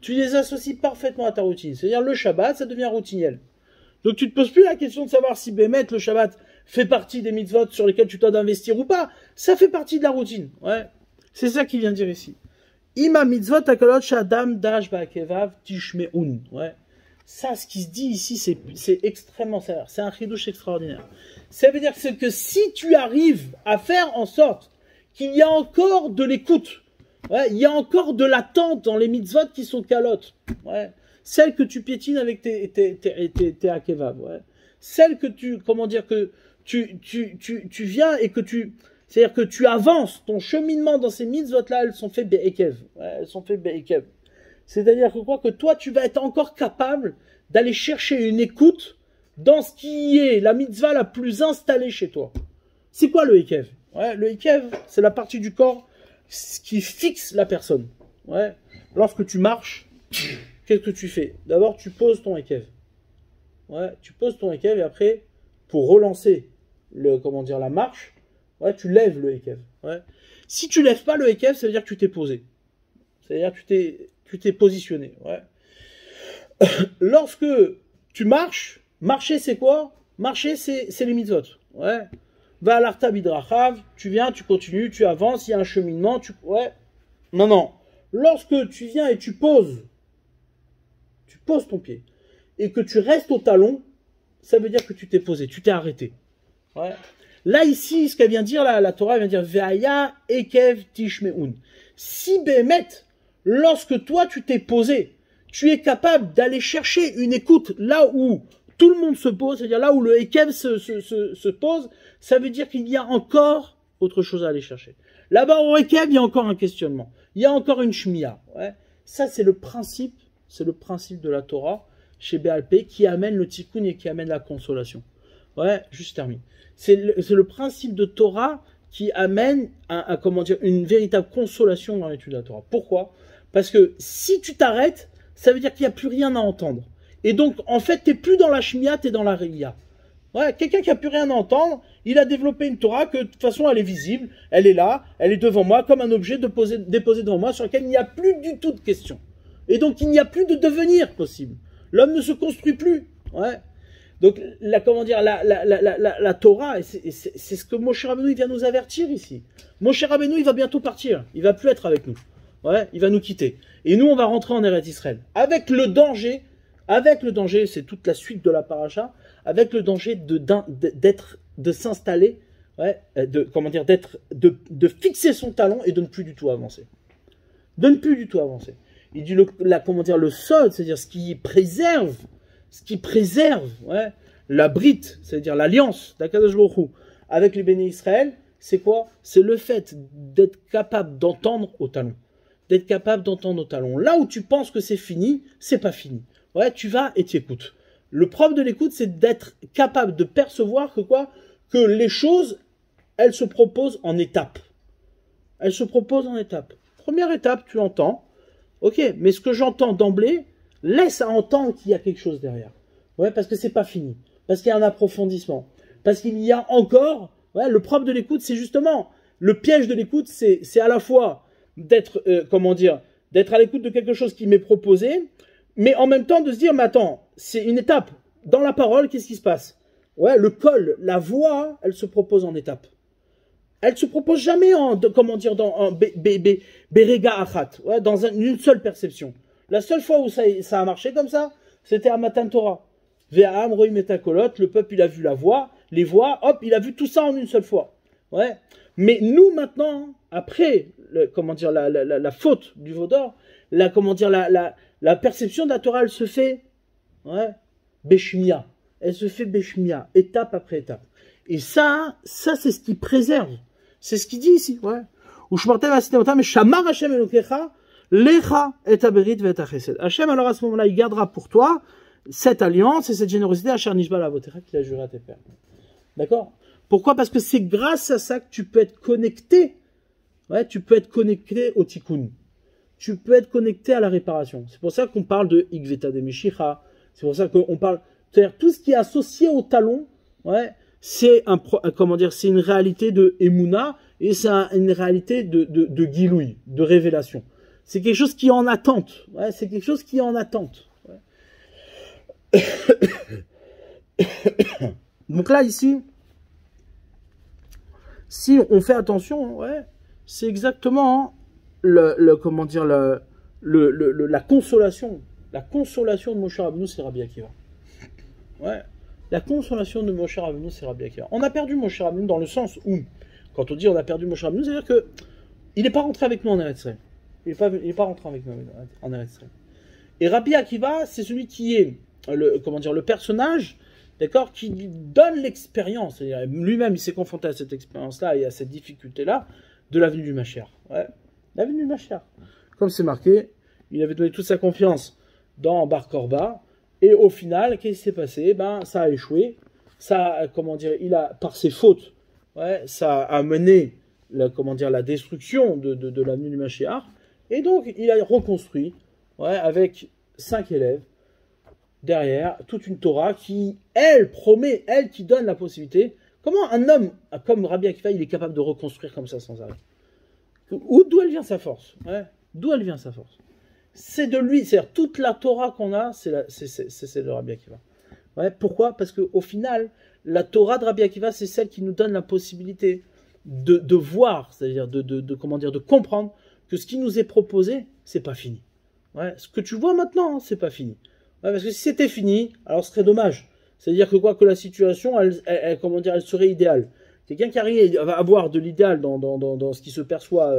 C'est-à-dire le Shabbat, ça devient routiniel. Donc tu ne te poses plus la question de savoir si Bémet, le Shabbat, fait partie des mitzvot sur lesquels tu dois investir ou pas. Ça fait partie de la routine. Ouais. C'est ça qu'il vient dire ici. Ima mitzvot akalot shadam dash ba'akevav tishmeun. Ouais. Ça, ce qui se dit ici, c'est extrêmement sévère. C'est un chidouche extraordinaire. Ça veut dire que si tu arrives à faire en sorte qu'il y a encore de l'écoute, ouais, il y a encore de l'attente dans les mitzvot qui sont calottes, ouais, celles que tu piétines avec tes akevav, ouais, celles que tu viens et c'est-à-dire que tu avances, ton cheminement dans ces mitzvot-là, elles sont faites be'ekev, ouais, elles sont faites be'ekev. C'est-à-dire que toi, tu vas être encore capable d'aller chercher une écoute dans ce qui est la mitzvah la plus installée chez toi. C'est quoi le ekev? Ouais, le ekev, c'est la partie du corps qui fixe la personne. Ouais. Lorsque tu marches, qu'est-ce que tu fais? D'abord, tu poses ton ekev. Ouais, tu poses ton ekev et après, pour relancer la marche, ouais, tu lèves le ekev. Ouais. Si tu lèves pas le ekev, ça veut dire que tu t'es posé. C'est-à-dire que tu t'es positionné. Ouais. Lorsque tu marches, marcher c'est quoi? Marcher c'est les mitzvot. Ouais. va à l'arta bidrachav, tu viens, tu continues, tu avances, il y a un cheminement, ouais. Non. Lorsque tu viens et tu poses ton pied, et que tu restes au talon, ça veut dire que tu t'es posé, tu t'es arrêté. Ouais. Là, ici, ce qu'elle vient dire, la Torah vient dire Ve'aya ekev tishmeun. Si Bémet, lorsque toi tu t'es posé, tu es capable d'aller chercher une écoute là où tout le monde se pose, c'est-à-dire là où le ekev se pose, ça veut dire qu'il y a encore autre chose à aller chercher. Là-bas au ekev, il y a encore un questionnement. Il y a encore une shmiya. Ouais. Ça, c'est le principe de la Torah chez Béalpé qui amène le tikkun et qui amène la consolation. Ouais, juste termine. C'est le principe de Torah qui amène une véritable consolation dans l'étude de la Torah. Pourquoi? Parce que si tu t'arrêtes, ça veut dire qu'il n'y a plus rien à entendre. Et donc, en fait, tu n'es plus dans la shmiya, tu es dans la réia. Ouais, quelqu'un qui n'a plus rien à entendre, il a développé une Torah que de toute façon elle est visible, elle est là, elle est devant moi, comme un objet déposé devant moi sur lequel il n'y a plus du tout de questions. Et donc, il n'y a plus de devenir possible. L'homme ne se construit plus. Ouais. Donc, la Torah, c'est ce que Moshe Rabbeinu vient nous avertir ici. Moshe Rabbeinu, il va bientôt partir. Il va plus être avec nous. Ouais, il va nous quitter. Et nous, on va rentrer en Eretz Israël. Avec le danger, c'est toute la suite de la paracha, avec le danger de s'installer, ouais, de fixer son talon et de ne plus du tout avancer. De ne plus du tout avancer. Il dit le sol, c'est-à-dire ce qui préserve, ouais, la brite, c'est-à-dire l'alliance d'Akadosh Baruch Hu avec les bénis Israël, c'est quoi? C'est le fait d'être capable d'entendre au talon. D'être capable d'entendre au talon. Là où tu penses que c'est fini, c'est pas fini. Ouais, tu vas et tu écoutes. Le propre de l'écoute, c'est d'être capable de percevoir que les choses, elles se proposent en étapes. Elles se proposent en étapes. Première étape, tu entends. Ok, mais ce que j'entends d'emblée, laisse à entendre qu'il y a quelque chose derrière. Ouais, parce que c'est pas fini. Parce qu'il y a un approfondissement. Parce qu'il y a encore, ouais, le propre de l'écoute, c'est justement, le piège de l'écoute, c'est à la fois d'être, d'être à l'écoute de quelque chose qui m'est proposé, mais en même temps de se dire, mais attends, c'est une étape. Dans la parole, qu'est-ce qui se passe? Ouais, le col, la voix, elle se propose en étapes. Elle se propose jamais en berega achat, ouais, dans une seule perception. La seule fois où ça a marché comme ça, c'était à Matan Torah. Ve'am roim et takolot, le peuple il a vu la voix, les voix, hop, il a vu tout ça en une seule fois. Ouais. Mais nous maintenant, après, la faute du Vaudor, la perception de la Torah, elle se fait, ouais, beshmia. Elle se fait beshmia, étape après étape. Et ça c'est ce qui préserve. C'est ce qu'il dit ici, ouais. Shamar Hashem Elokecha, lecha et aberit ve'et achesed. Hashem, alors à ce moment-là, il gardera pour toi cette alliance et cette générosité à Asher Nishba Lavotecha qu'il a juré à tes pères. D'accord? Pourquoi? Parce que c'est grâce à ça que tu peux être connecté. Ouais, tu peux être connecté au tikkun. Tu peux être connecté à la réparation. C'est pour ça qu'on parle de Igveta de Meshicha. C'est pour ça qu'on parle, c'est-à-dire tout ce qui est associé au talon, ouais, c'est c'est une réalité de Emouna et c'est une réalité de Giloui, de révélation. C'est quelque chose qui est en attente. Ouais, c'est quelque chose qui est en attente. Ouais. Donc là, ici, si on fait attention, ouais, c'est exactement la consolation. La consolation de Moshe Rabbeinu, c'est Rabbi Akiva. Ouais. La consolation de Moshe Rabbeinu, c'est Rabbi Akiva. On a perdu Moshe Rabbeinu dans le sens où, quand on dit on a perdu Moshe Rabbeinu, c'est-à-dire que il n'est pas rentré avec nous en Eretz Israël. Il n'est pas rentré avec nous en Eretz Israël. Et Rabbi Akiva, c'est celui qui est le personnage, d'accord, qui donne l'expérience. Lui-même, il s'est confronté à cette expérience-là et à cette difficulté-là de la venue du Mashiach. Ouais, la venue du Mashiach. Comme c'est marqué, il avait donné toute sa confiance dans Bar Korba. Et au final, qu'est-ce qui s'est passé? Ben, ça a échoué. Ça, par ses fautes, ouais, ça a mené la destruction de l'avenue du Mashiach. Et donc, il a reconstruit, ouais, avec 5 élèves, derrière, toute une Torah qui, elle, promet, elle, qui donne la possibilité. Comment un homme comme Rabbi Akiva, il est capable de reconstruire comme ça sans arrêt? D'où elle vient sa force? Ouais, d'où elle vient sa force? C'est de lui, c'est-à-dire toute la Torah qu'on a, c'est de Rabbi Akiva. Ouais, pourquoi? Parce qu'au final, la Torah de Rabbi Akiva, c'est celle qui nous donne la possibilité de voir, c'est-à-dire comment dire, de comprendre que ce qui nous est proposé, c'est pas fini. Ouais, ce que tu vois maintenant, hein, c'est pas fini. Ouais, parce que si c'était fini, alors ce serait dommage. C'est-à-dire que quoi, que la situation, comment dire, elle serait idéale. Quelqu'un qui arrive à avoir de l'idéal dans ce qui se perçoit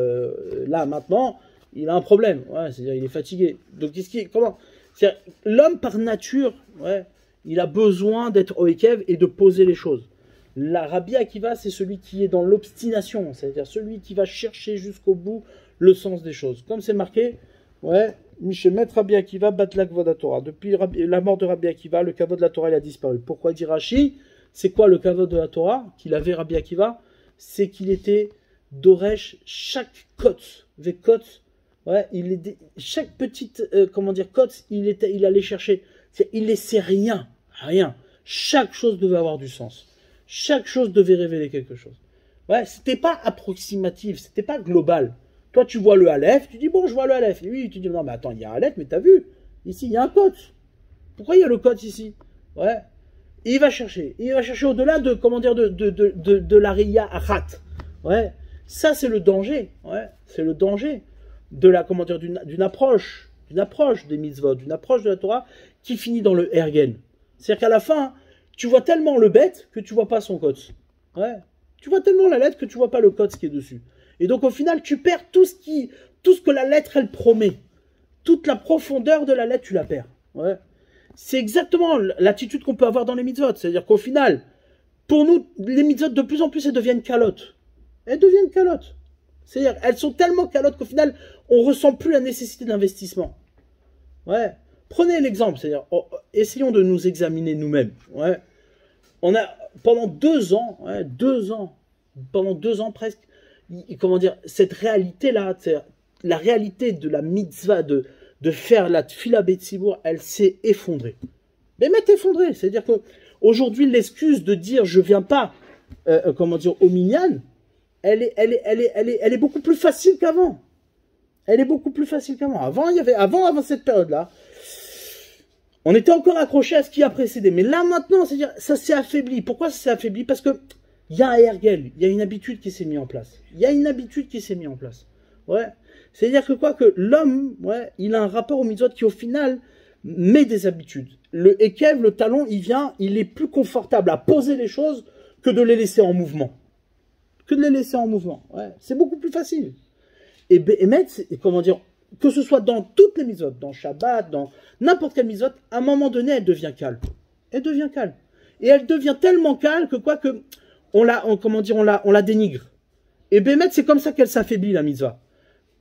là, maintenant, il a un problème. Ouais, c'est-à-dire il est fatigué. Donc, comment? L'homme, par nature, ouais, il a besoin d'être oekev et de poser les choses. La Rabbi Akiva, c'est celui qui est dans l'obstination, c'est-à-dire celui qui va chercher jusqu'au bout le sens des choses. Comme c'est marqué, ouais, Mishemet Rabbi Akiva Batlak Vodatora. Depuis la mort de Rabbi Akiva, le kavod de la Torah il a disparu. Pourquoi dit Rashi? C'est quoi le kavod de la Torah qu'il avait Rabbi Akiva? C'est qu'il était Doresh chaque kotz, vekotz. Ouais, chaque petite, comment dire, kotz, il allait chercher. Il laissait rien. Chaque chose devait avoir du sens. Chaque chose devait révéler quelque chose. Ouais, c'était pas approximatif, c'était pas global. Toi, tu vois le Aleph, tu dis, bon, je vois le Aleph. Et lui, tu dis, non, mais attends, il y a un Aleph, mais t'as vu, ici, il y a un Kotz. Pourquoi il y a le Kotz ici? Ouais. Et il va chercher au-delà de, comment dire, de la Riya Achat. Ouais. Ça, c'est le danger. Ouais. C'est le danger de la, comment dire, d'une approche des mitzvot, d'une approche de la Torah qui finit dans le Ergen. C'est-à-dire qu'à la fin, tu vois tellement le bête que tu vois pas son Kotz. Ouais. Tu vois tellement la lettre que tu vois pas le Kotz qui est dessus. Et donc au final, tu perds tout ce que la lettre elle promet. Toute la profondeur de la lettre, tu la perds. Ouais. C'est exactement l'attitude qu'on peut avoir dans les mitzvot. C'est-à-dire qu'au final, pour nous, les mitzvot de plus en plus, elles deviennent calottes. Elles deviennent calottes. C'est-à-dire, elles sont tellement calottes qu'au final, on ressent plus la nécessité d'investissement. Ouais. Prenez l'exemple, c'est-à-dire, essayons de nous examiner nous-mêmes. Ouais. On a, pendant 2 ans, ouais, 2 ans, pendant 2 ans presque, comment dire, cette réalité-là, la réalité de la mitzvah, de faire la tfila betsibour, elle s'est effondrée. Mais effondrée, c'est-à-dire que aujourd'hui l'excuse de dire je viens pas, comment dire, au minyan, elle est beaucoup plus facile qu'avant. Elle est beaucoup plus facile qu'avant. Avant cette période-là, on était encore accroché à ce qui a précédé. Mais là maintenant, c'est-à-dire, ça s'est affaibli. Pourquoi ça s'est affaibli? Parce que il y a un ergel, il y a une habitude qui s'est mise en place. Ouais. C'est-à-dire que quoi, que l'homme, ouais, il a un rapport au mitzvot qui au final met des habitudes. Le ekev, le talon, il est plus confortable à poser les choses que de les laisser en mouvement. Ouais. C'est beaucoup plus facile. Et Béhémet, comment dire, que ce soit dans toutes les mitzvot, dans Shabbat, dans n'importe quelle mitzvot, à un moment donné, elle devient calme. Et elle devient tellement calme que quoi que on la dénigre. Et Béhémet, c'est comme ça qu'elle s'affaiblit, la mitzvah.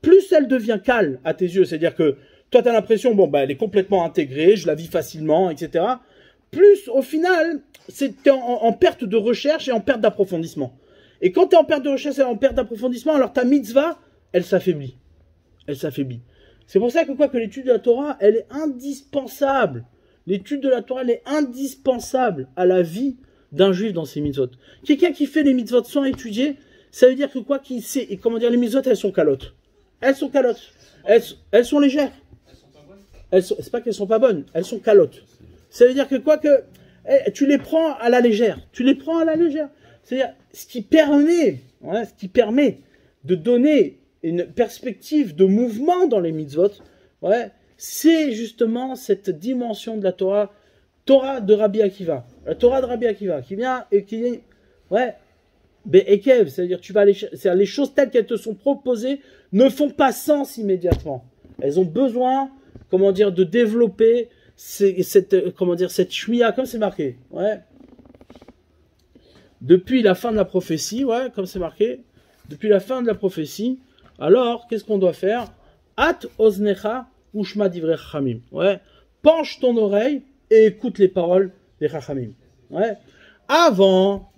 Plus elle devient calme à tes yeux, c'est-à-dire que toi, tu as l'impression, bon, bah, elle est complètement intégrée, je la vis facilement, etc. Plus, au final, c'est en perte de recherche et en perte d'approfondissement. Et quand tu es en perte de recherche et en perte d'approfondissement, alors ta mitzvah, elle s'affaiblit. C'est pour ça que quoi, que l'étude de la Torah, elle est indispensable. L'étude de la Torah, elle est indispensable à la vie d'un juif dans ses mitzvot. Quelqu'un qui fait les mitzvot sans étudier, ça veut dire que quoi qu'il sait, et comment dire, les mitzvot, elles sont calottes. Elles sont légères. C'est pas qu'elles sont pas bonnes, elles sont calottes. Ça veut dire que quoi que, tu les prends à la légère. C'est-à-dire, ce qui permet de donner une perspective de mouvement dans les mitzvot, ouais, c'est justement cette dimension de la Torah de Rabbi Akiva. La Torah de Rabbi Akiva, qui vient et qui est, ouais, Be'ekev, c'est-à-dire les choses telles qu'elles te sont proposées ne font pas sens immédiatement. Elles ont besoin, comment dire, de développer cette shmiya, comme c'est marqué, ouais. Depuis la fin de la prophétie, ouais, comme c'est marqué, depuis la fin de la prophétie, alors, qu'est-ce qu'on doit faire? At oznecha ushma divrei chachamim. Ouais. Penche ton oreille et écoute les paroles des chachamim. Ouais. Avant,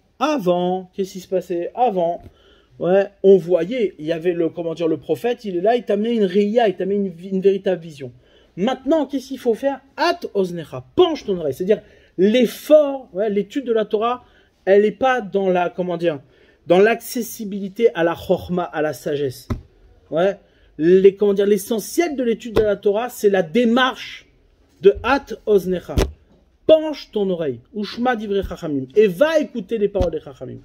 qu'est-ce qui se passait? Avant, ouais, on voyait, il y avait le prophète, il est là, il t'a amené une riya, il t'a amené une véritable vision. Maintenant, qu'est-ce qu'il faut faire? At oznecha, penche ton oreille. C'est-à-dire, l'effort, ouais, l'étude de la Torah, elle n'est pas dans dans l'accessibilité à la chorma, à la sagesse. Ouais. L'essentiel de l'étude de la Torah, c'est la démarche de At Oznecha. penche ton oreille, Ushma divrei chachamim, et va écouter les paroles des chachamim.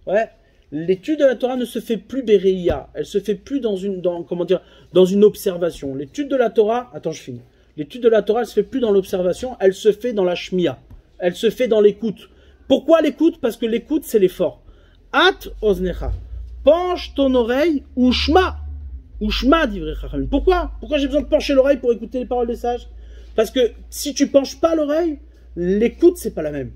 Ouais. L'étude de la Torah ne se fait plus béréia, elle se fait plus dans une observation. L'étude de la Torah, attends, je finis. L'étude de la Torah, elle se fait plus dans l'observation, elle se fait dans la shmia. Elle se fait dans l'écoute. Pourquoi l'écoute? Parce que l'écoute, c'est l'effort. At oznecha. Penche ton oreille, ushma. Ushma divrei chachamim. Pourquoi j'ai besoin de pencher l'oreille pour écouter les paroles des sages? Parce que si tu penches pas l'oreille, l'écoute, c'est pas la même.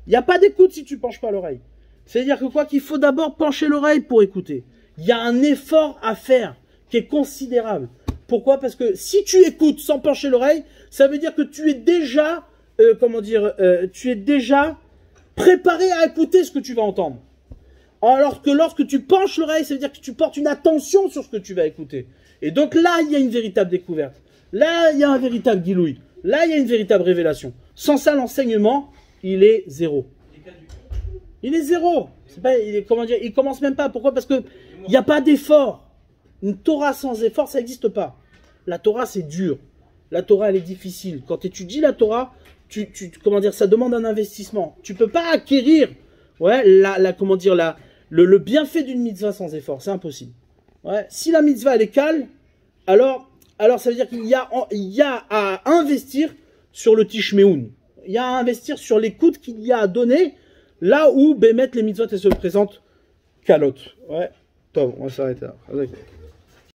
Il n'y a pas d'écoute si tu penches pas l'oreille. C'est-à-dire que quoi qu'il faut d'abord pencher l'oreille pour écouter. Il y a un effort à faire qui est considérable. Pourquoi? Parce que si tu écoutes sans pencher l'oreille, ça veut dire que tu es déjà, tu es déjà préparé à écouter ce que tu vas entendre. Alors que lorsque tu penches l'oreille, ça veut dire que tu portes une attention sur ce que tu vas écouter. Et donc là, il y a une véritable découverte. Là, il y a un véritable guilouï. Là, il y a une véritable révélation. Sans ça, l'enseignement, il est zéro. Il est zéro. Il commence même pas. Pourquoi? Parce que il n'y a pas d'effort. Une Torah sans effort, ça n'existe pas. La Torah, c'est dur. La Torah, elle est difficile. Quand tu étudies la Torah, ça demande un investissement. Tu peux pas acquérir, le bienfait d'une mitzvah sans effort. C'est impossible. Ouais. Si la mitzvah, elle est calme, alors ça veut dire qu'il y a à investir sur le tishmeoun. Il y a à investir sur l'écoute qu'il y a à donner. Là où, bémet, les mitzvot, elles se présentent calottes. Ouais. Top, on va s'arrêter là.